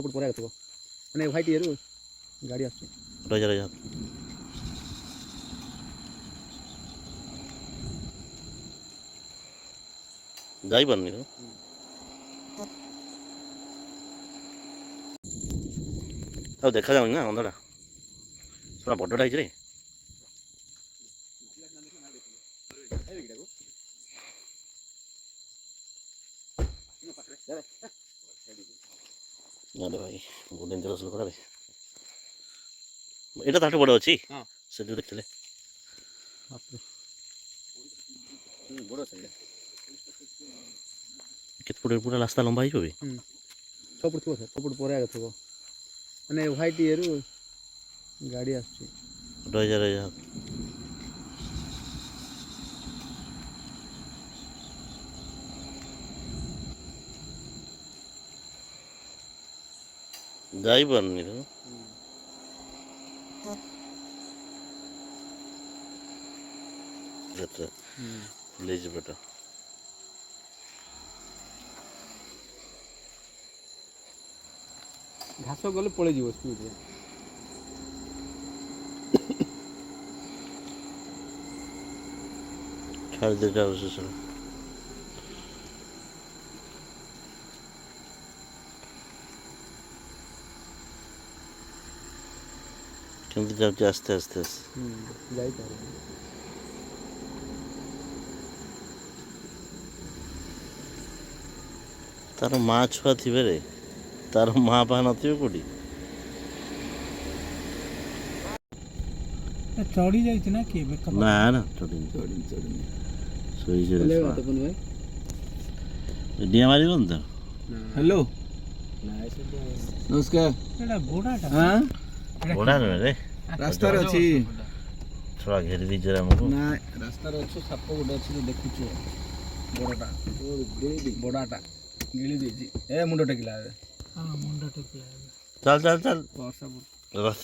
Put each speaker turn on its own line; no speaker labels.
ପରେ ଆଗଥିବ ମାନେ ହ୍ୱାଇଟ୍ ଇଏରୁ ଗାଡ଼ି ଆସୁଛି।
ରହିଯା ରହିଯା ଯାଇପାରୁନି ତ ଆଉ ଦେଖାଯାଉନି ନା ଅନ୍ଧଟା ସେଟା ବଡ଼ଟା ହେଇଛି ରେ। ଆରେ ଭାଇ ବହୁତ ଡେଞ୍ଜରସ୍ ଲୋକଟା ରେ। ଏଇଟା ତାଠୁ ବଡ଼ ଅଛି ସେ ଯେଉଁ ଦେଖିଥିଲେ
ବଡ଼ ସେଇଟା
କେତେ ଫୁଟ ପୁରା ରାସ୍ତା ଲମ୍ବା ହେଇଯିବ ବି।
ସବୁଠୁ ଥିବ ସାର୍ ସବୁଠୁ ପରେ ଆଗଥିବ ମାନେ ହ୍ୱାଇଟ୍ ଇଏରୁ ଗାଡ଼ି ଆସୁଛି।
ରହିଯା ରହିଯା ଯାଇପାରୁନି ତ ଯାତ୍ରା ଲେଜ ପେଟ
ଘାସ ଗଲେ ପଳେଇଯିବ ସ୍ପିଡ଼ରେ।
ଛାଡ଼ି ଦେଇ ଯାଉଛି ସେ କେମିତି ଯାଉଛି ଆସ୍ତେ ଆସ୍ତେ
ଯାଇପାରେ
ତାର ମା ଛୁଆ ଥିବେ ରେ ତାର ମା ପା ନଥିବେ କୋଉଠି।
ଚଢ଼ି ଯାଇଛି ନା କିଏ
ନା ନା ଚଢ଼ିନି ଶୋଇଛି ଡିଆ ମାରିବନି ତ।
ହ୍ୟାଲୋ ନମସ୍କାର।
ବଢ଼ା ନୁହେଁ ରେ
ରାସ୍ତାରେ ଅଛି
ଛୁଆ ଘେରି ଦେଇଛ ଆମକୁ।
ନା ରାସ୍ତାରେ ଅଛି ସାପ ଗୋଟେ ଅଛି ଦେଖୁଛୁ ବଡ଼ଟା ବଡ଼ାଟା ଗିଳି ଦେଇଛି ଏ ମୁଣ୍ଡ ଟେକିଲା ଏବେ।
ଚାଲ ଚାଲ ଚାଲ
ବର୍ଷା
ରାସ୍ତା